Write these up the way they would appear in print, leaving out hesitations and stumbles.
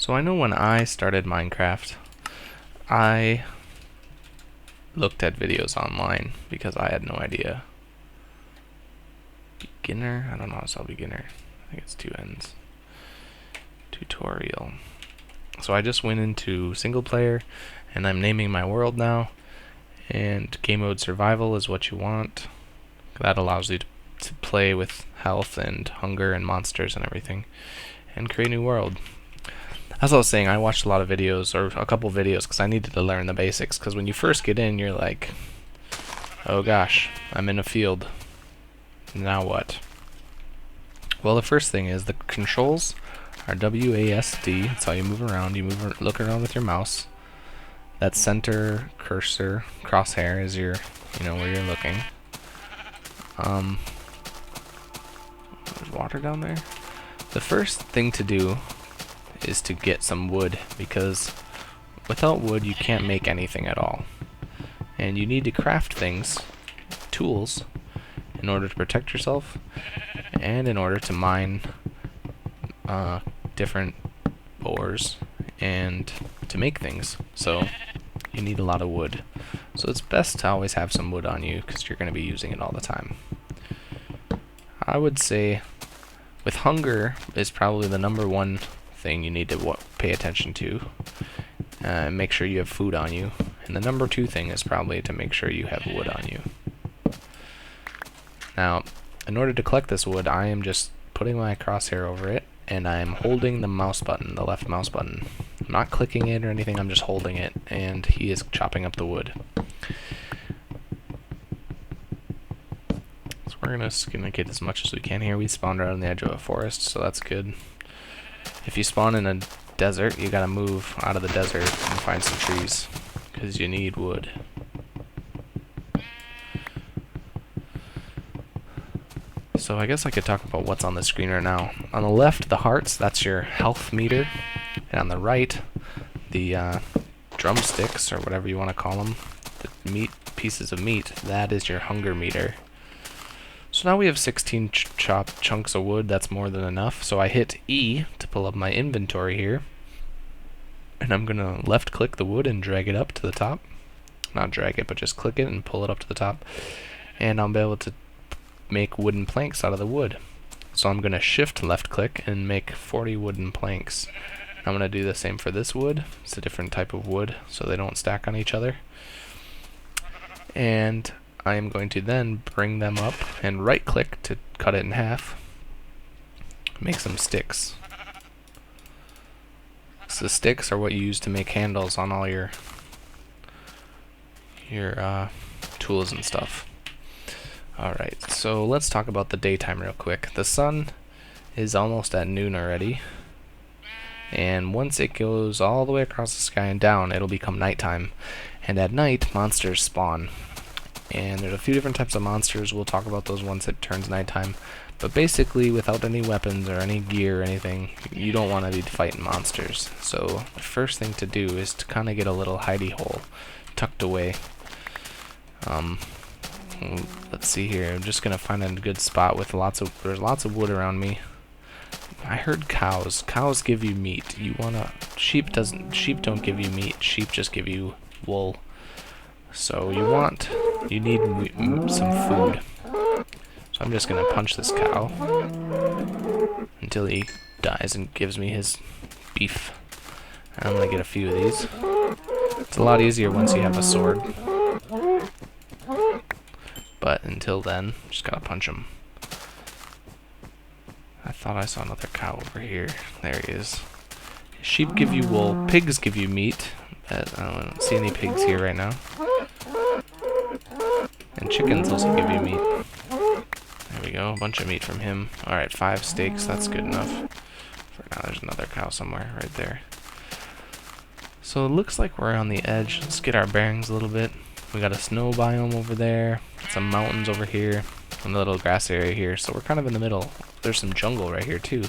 So I know when I started Minecraft, I looked at videos online because I had no idea. Beginner? I don't know how to spell beginner. I think it's 2 N's. Tutorial. So I just went into single player and I'm naming my world now, and game mode survival is what you want. That allows you to play with health and hunger and monsters and everything and create a new world. As I was saying, I watched a lot of videos, or a couple videos, because I needed to learn the basics, because when you first get in, you're like, oh gosh, I'm in a field. Now what? Well, the first thing is the controls are WASD. That's how you move around. You look around with your mouse. That center cursor crosshair is your, where you're looking. There's water down there. The first thing to do is to get some wood, because without wood you can't make anything at all. And you need to craft things, tools, in order to protect yourself and in order to mine different ores and to make things. So you need a lot of wood. So it's best to always have some wood on you because you're going to be using it all the time. I would say with hunger is probably the #1 thing you need to pay attention to. Make sure you have food on you. And the #2 thing is probably to make sure you have wood on you. Now, in order to collect this wood, I am just putting my crosshair over it, and I'm holding the mouse button, the left mouse button. I'm not clicking it or anything, I'm just holding it, and he is chopping up the wood. So we're gonna get as much as we can here. We spawned right on the edge of a forest, so that's good. If you spawn in a desert, you gotta move out of the desert and find some trees, because you need wood. So I guess I could talk about what's on the screen right now. On the left, the hearts, that's your health meter. And on the right, the drumsticks, or whatever you want to call them, the pieces of meat, that is your hunger meter. So now we have 16 chopped chunks of wood. That's more than enough. So I hit E to pull up my inventory here. And I'm going to left click the wood and drag it up to the top. Not drag it, but just click it and pull it up to the top. And I'll be able to make wooden planks out of the wood. So I'm going to shift left click and make 40 wooden planks. I'm going to do the same for this wood. It's a different type of wood, so they don't stack on each other. And I am going to then bring them up and right click to cut it in half. Make some sticks. So the sticks are what you use to make handles on all your tools and stuff. Alright, so let's talk about the daytime real quick. The sun is almost at noon already, and once it goes all the way across the sky and down, it'll become nighttime. And at night, monsters spawn. And there's a few different types of monsters. We'll talk about those once it turns nighttime. But basically, without any weapons or any gear or anything, you don't want to be fighting monsters. So the first thing to do is to kind of get a little hidey hole tucked away. Let's see here. I'm just gonna find a good spot with there's lots of wood around me. I heard cows. Cows give you meat. Sheep don't give you meat. Sheep just give you wool. So you need some food. So I'm just gonna punch this cow until he dies and gives me his beef. I'm gonna get a few of these. It's a lot easier once you have a sword. But until then, just gotta punch him. I thought I saw another cow over here. There he is. Sheep give you wool. Pigs give you meat. But I don't see any pigs here right now. And chickens also give you meat. There we go. A bunch of meat from him. Alright, 5 steaks. That's good enough. For now, there's another cow somewhere right there. So it looks like we're on the edge. Let's get our bearings a little bit. We got a snow biome over there, some mountains over here, and a little grass area here. So we're kind of in the middle. There's some jungle right here too.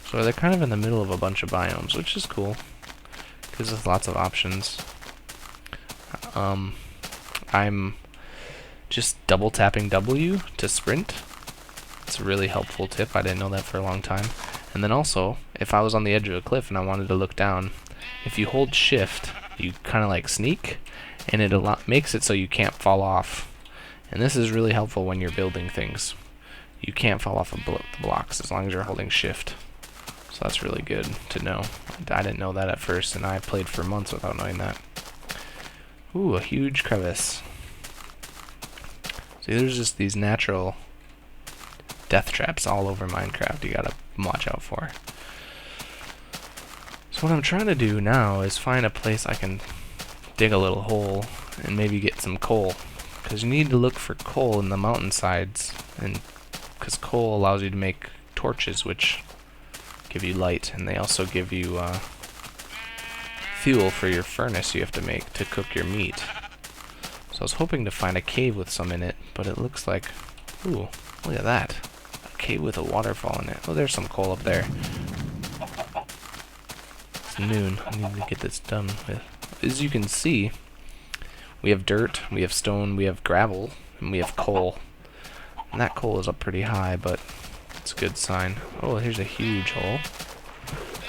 So they're kind of in the middle of a bunch of biomes, which is cool. Gives us lots of options. I'm just double tapping W to sprint. It's a really helpful tip. I didn't know that for a long time. And then also, if I was on the edge of a cliff and I wanted to look down, if you hold shift, you kind of like sneak, and it makes it so you can't fall off. And this is really helpful when you're building things. You can't fall off of the blocks as long as you're holding shift. So that's really good to know. I didn't know that at first, and I played for months without knowing that. Ooh, a huge crevice. See, there's just these natural death traps all over Minecraft you gotta watch out for. So what I'm trying to do now is find a place I can dig a little hole and maybe get some coal. Because you need to look for coal in the mountainsides, and because coal allows you to make torches, which give you light, and they also give you fuel for your furnace you have to make to cook your meat. So I was hoping to find a cave with some in it, but it looks like, ooh, look at that. A cave with a waterfall in it. Oh, there's some coal up there. It's noon. I need to get this done with. As you can see, we have dirt, we have stone, we have gravel, and we have coal. And that coal is up pretty high, but it's a good sign. Oh, here's a huge hole.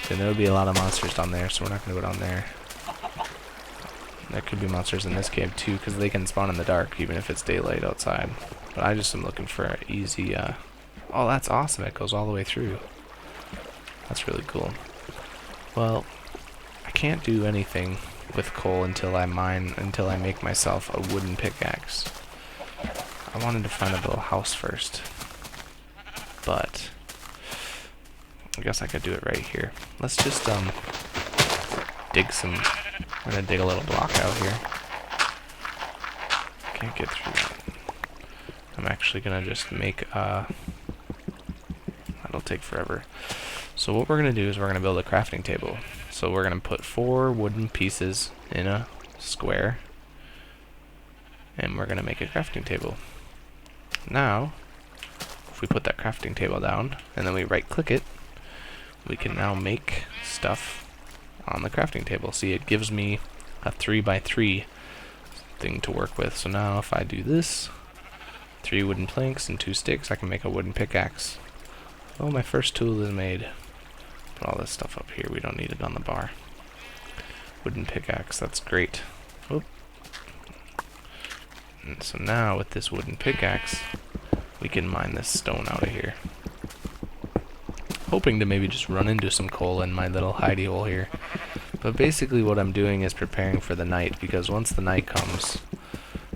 And there'll be a lot of monsters down there, so we're not going to go down there. There could be monsters in this cave too, because they can spawn in the dark, even if it's daylight outside. But I just am looking for an easy, oh, that's awesome, it goes all the way through. That's really cool. Well, I can't do anything with coal until I make myself a wooden pickaxe. I wanted to find a little house first, but I guess I could do it right here. Let's just dig some. I'm gonna dig a little block out here. Can't get through that. I'm actually gonna just make that'll take forever. So what we're gonna do is we're gonna build a crafting table. So we're gonna put 4 wooden pieces in a square, and we're gonna make a crafting table. Now, if we put that crafting table down and then we right click it, we can now make stuff on the crafting table. See, it gives me a 3x3 thing to work with. So now if I do this, 3 wooden planks and 2 sticks, I can make a wooden pickaxe. Oh, my first tool is made. Put all this stuff up here, we don't need it on the bar. Wooden pickaxe, that's great. Oop. And so now with this wooden pickaxe, we can mine this stone out of here. Hoping to maybe just run into some coal in my little hidey hole here. But basically what I'm doing is preparing for the night, because once the night comes,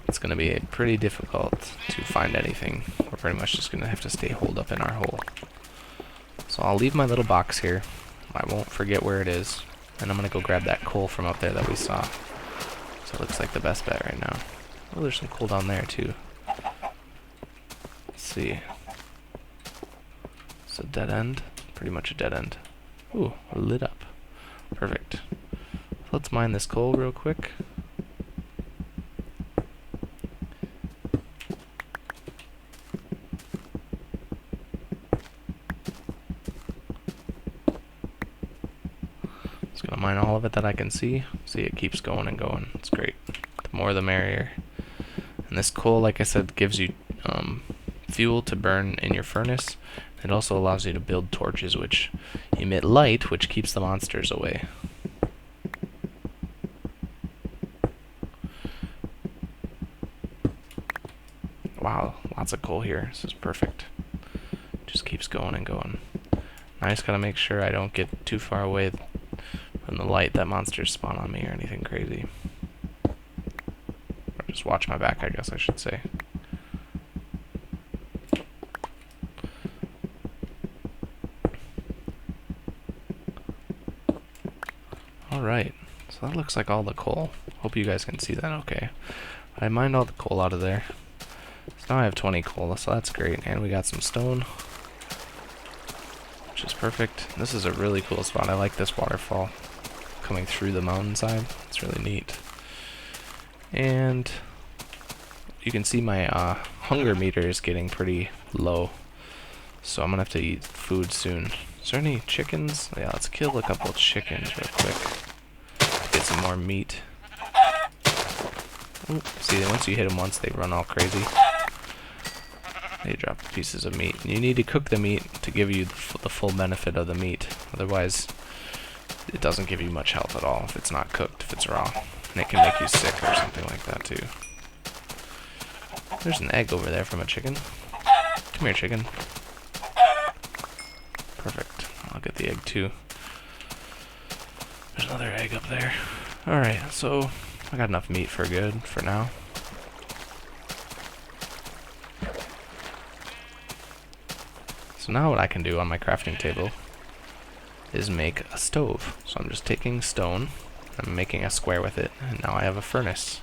it's going to be pretty difficult to find anything. We're pretty much just going to have to stay holed up in our hole. So I'll leave my little box here. I won't forget where it is. And I'm going to go grab that coal from up there that we saw. So it looks like the best bet right now. Oh, there's some coal down there too. Let's see. It's a dead end. Pretty much a dead end. Ooh, lit up. Perfect. Let's mine this coal real quick. Just gonna mine all of it that I can see. See, it keeps going and going. It's great. The more the merrier. And this coal, like I said, gives you fuel to burn in your furnace. It also allows you to build torches, which emit light, which keeps the monsters away. Wow, lots of coal here. This is perfect. Just keeps going and going. I just gotta make sure I don't get too far away from the light that monsters spawn on me or anything crazy. Or just watch my back, I guess I should say. Alright, so that looks like all the coal. Hope you guys can see that okay. I mined all the coal out of there. So now I have 20 coal, so that's great. And we got some stone, which is perfect. This is a really cool spot. I like this waterfall coming through the mountainside. It's really neat. And you can see my hunger meter is getting pretty low. So I'm going to have to eat food soon. Is there any chickens? Yeah, let's kill a couple of chickens real quick. Get some more meat. Ooh, see, once you hit them once, they run all crazy. They drop pieces of meat. You need to cook the meat to give you the full benefit of the meat. Otherwise, it doesn't give you much health at all if it's not cooked, if it's raw. And it can make you sick or something like that too. There's an egg over there from a chicken. Come here, chicken. Perfect. I'll get the egg too. There's another egg up there. Alright, so I got enough meat for good for now. So now what I can do on my crafting table is make a stove. So I'm just taking stone, I'm making a square with it, and now I have a furnace.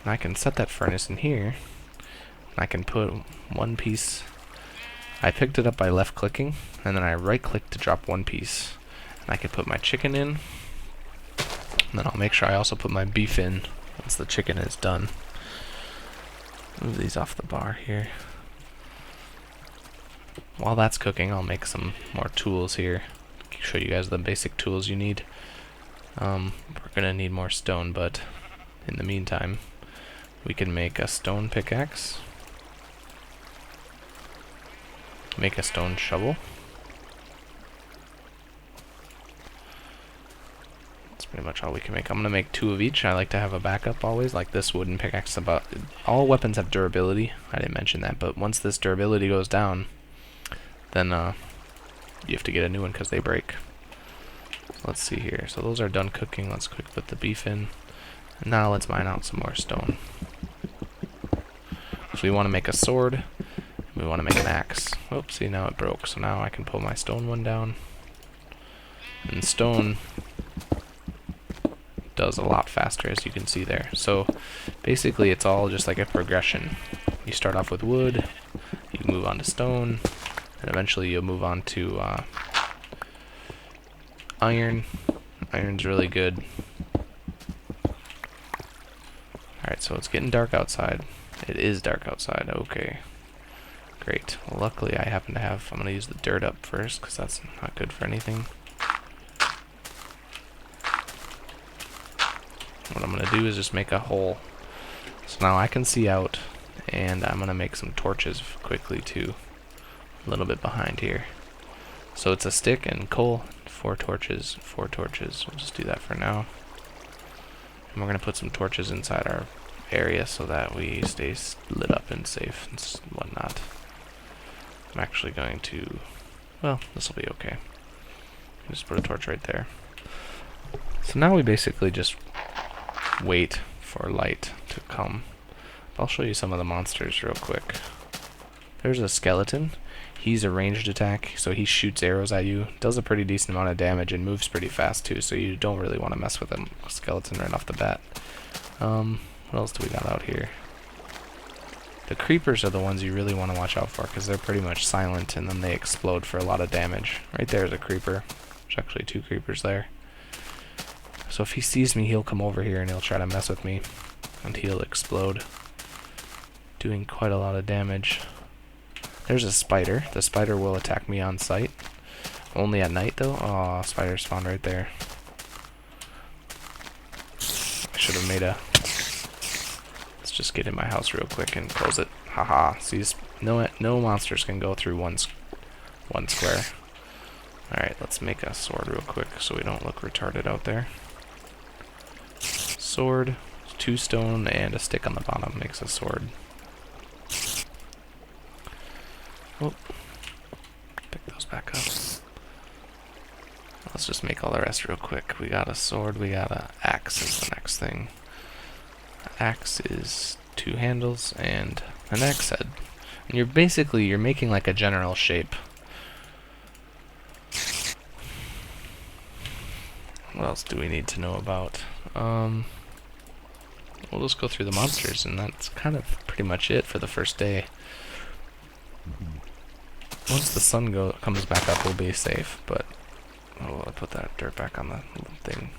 And I can set that furnace in here, and I can put one piece. I picked it up by left clicking, and then I right click to drop one piece. And I can put my chicken in, and then I'll make sure I also put my beef in once the chicken is done. Move these off the bar here. While that's cooking, I'll make some more tools here. Show you guys the basic tools you need. We're gonna need more stone, but in the meantime, we can make a stone pickaxe, make a stone shovel. That's pretty much all we can make. I'm gonna make 2 of each. I like to have a backup always, like this wooden pickaxe. All weapons have durability. I didn't mention that, but once this durability goes down, then you have to get a new one because they break. Let's see here. So those are done cooking. Let's quick put the beef in. And now let's mine out some more stone. So we want to make a sword. We want to make an axe. Oops, see, now it broke. So now I can pull my stone one down. And stone does a lot faster, as you can see there. So basically it's all just like a progression. You start off with wood, you move on to stone, and eventually you'll move on to iron. Iron's really good. Alright, so it's getting dark outside. It is dark outside, okay. Great. Well, luckily I happen to have, I'm going to use the dirt up first, because that's not good for anything. What I'm going to do is just make a hole. So now I can see out, and I'm going to make some torches quickly too. A little bit behind here. So it's a stick and coal, 4 torches, 4 torches. We'll just do that for now. And we're going to put some torches inside our area so that we stay lit up and safe and whatnot. I'm actually going to, well, this will be okay. Just put a torch right there. So now we basically just wait for light to come. I'll show you some of the monsters real quick. There's a skeleton. He's a ranged attack, so he shoots arrows at you, does a pretty decent amount of damage, and moves pretty fast too, so you don't really want to mess with him. Skeleton right off the bat. What else do we got out here? The creepers are the ones you really want to watch out for, because they're pretty much silent, and then they explode for a lot of damage. Right there is a creeper. There's actually 2 creepers there. So if he sees me, he'll come over here and he'll try to mess with me, and he'll explode, doing quite a lot of damage. There's a spider. The spider will attack me on sight. Only at night though. Aw, spider spawned right there. I should have made a... Let's just get in my house real quick and close it. Haha. See, no monsters can go through one square. Alright, let's make a sword real quick so we don't look retarded out there. Sword, 2 stone, and a stick on the bottom makes a sword. Oh, pick those back up. Let's just make all the rest real quick. We got a sword, we got an axe is the next thing. Axe is 2 handles and an axe head. And you're making like a general shape. What else do we need to know about? We'll just go through the monsters, and that's kind of pretty much it for the first day. Once the sun comes back up, we'll be safe, but I'll put that dirt back on the thing.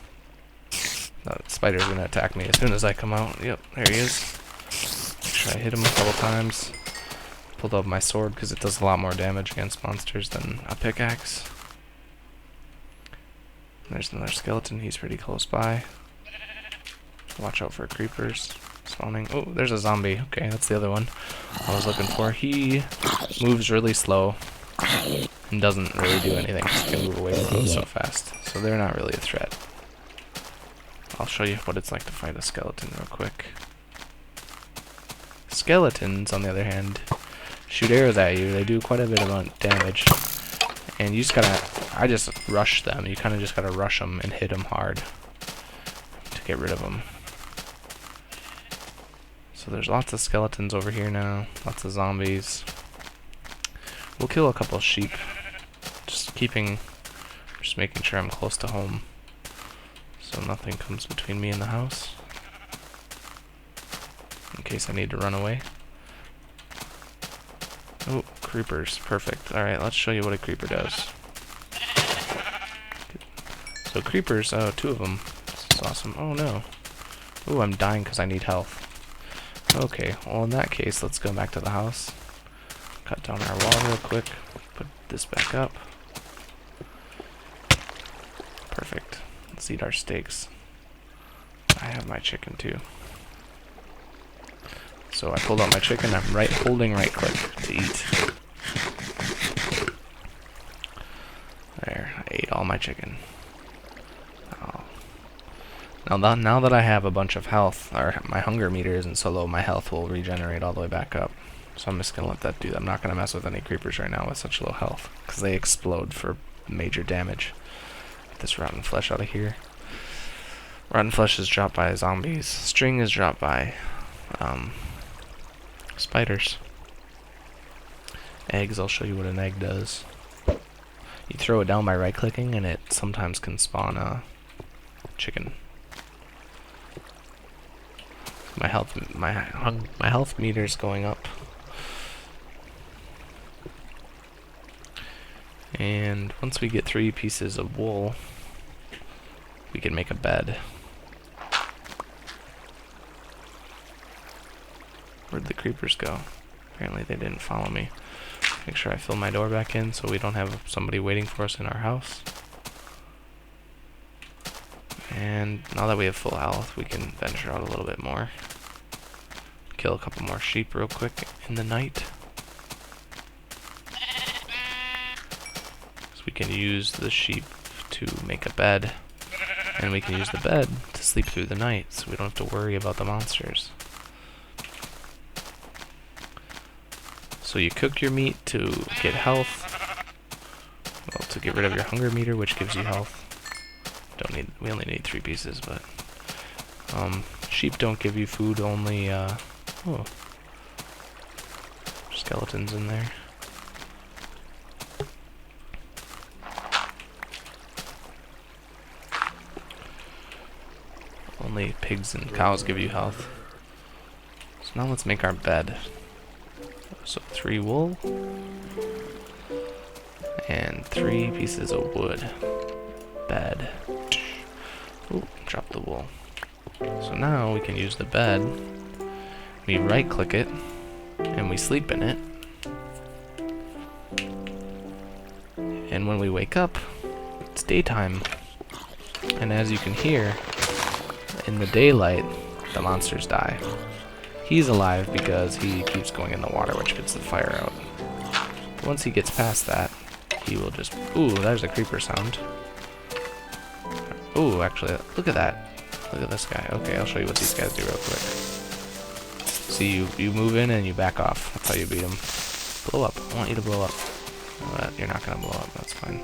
The spider's gonna attack me as soon as I come out. Yep, there he is. Make sure I hit him a couple times. Pulled out my sword because it does a lot more damage against monsters than a pickaxe. There's another skeleton, he's pretty close by. Watch out for creepers. spawning. Oh, there's a zombie. Okay, that's the other one I was looking for. He moves really slow and doesn't really do anything because you can move away from him so fast. So they're not really a threat. I'll show you what it's like to fight a skeleton real quick. Skeletons, on the other hand, shoot arrows at you. They do quite a bit of damage. And you just gotta, I just rush them. You kind of just gotta rush them and hit them hard to get rid of them. So there's lots of skeletons over here now. Lots of zombies. We'll kill a couple of sheep. Just making sure I'm close to home. So nothing comes between me and the house. In case I need to run away. Oh, creepers. Perfect. Alright, let's show you what a creeper does. So creepers, oh, 2 of them. This is awesome. Oh no. Oh, I'm dying because I need health. Okay, well in that case, let's go back to the house. Cut down our wall real quick. Put this back up. Perfect. Let's eat our steaks. I have my chicken too. So I pulled out my chicken. I'm holding right click to eat. There, I ate all my chicken. Oh. Now that I have a bunch of health, or my hunger meter isn't so low, my health will regenerate all the way back up. So I'm just gonna let that do that. I'm not gonna mess with any creepers right now with such low health, because they explode for major damage. Get this rotten flesh out of here. Rotten flesh is dropped by zombies. String is dropped by spiders. Eggs, I'll show you what an egg does. You throw it down by right clicking and it sometimes can spawn a chicken. My health meter's going up. And once we get 3 pieces of wool, we can make a bed. Where'd the creepers go? Apparently they didn't follow me. Make sure I fill my door back in so we don't have somebody waiting for us in our house. And now that we have full health, we can venture out a little bit more. Kill a couple more sheep real quick in the night. So we can use the sheep to make a bed. And we can use the bed to sleep through the night, so we don't have to worry about the monsters. So you cook your meat to get health. Well, to get rid of your hunger meter, which gives you health. We only need 3 pieces, but sheep don't give you food, only oh, skeletons in there. Only pigs and cows give you health. So now let's make our bed. So 3 wool and 3 pieces of wood. Bed. Ooh, drop the wool. So now we can use the bed. We right click it and we sleep in it. And when we wake up, it's daytime. And as you can hear, in the daylight, the monsters die. He's alive because he keeps going in the water, which gets the fire out. But once he gets past that, he will just... Ooh, there's a creeper sound. Ooh, actually, look at that. Look at this guy. Okay, I'll show you what these guys do real quick. See, you move in and you back off. That's how you beat them. Blow up. I want you to blow up. But you're not going to blow up. That's fine.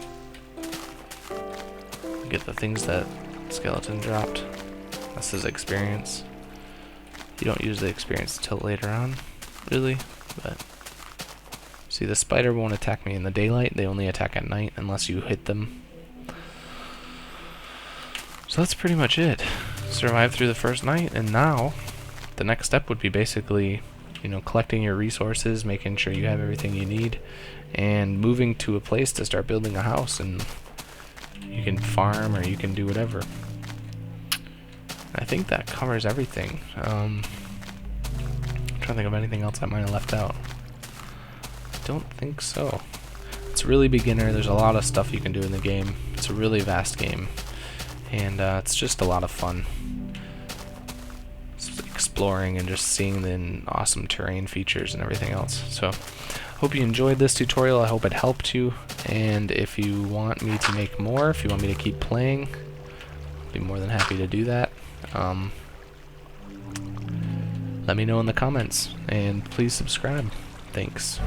Get the things that skeleton dropped. That's his experience. You don't use the experience until later on, really, but see, the spider won't attack me in the daylight. They only attack at night unless you hit them. So that's pretty much it. Survive through the first night, and now the next step would be basically, collecting your resources, making sure you have everything you need, and moving to a place to start building a house, and you can farm or you can do whatever. I think that covers everything. I'm trying to think of anything else I might have left out. I don't think so. It's really beginner. There's a lot of stuff you can do in the game. It's a really vast game. And it's just a lot of fun. It exploring and just seeing the awesome terrain features and everything else. So hope you enjoyed this tutorial. I hope it helped you, and if you want me to make more, if you want me to keep playing, I'll be more than happy to do that. Let me know in the comments, and please subscribe. Thanks.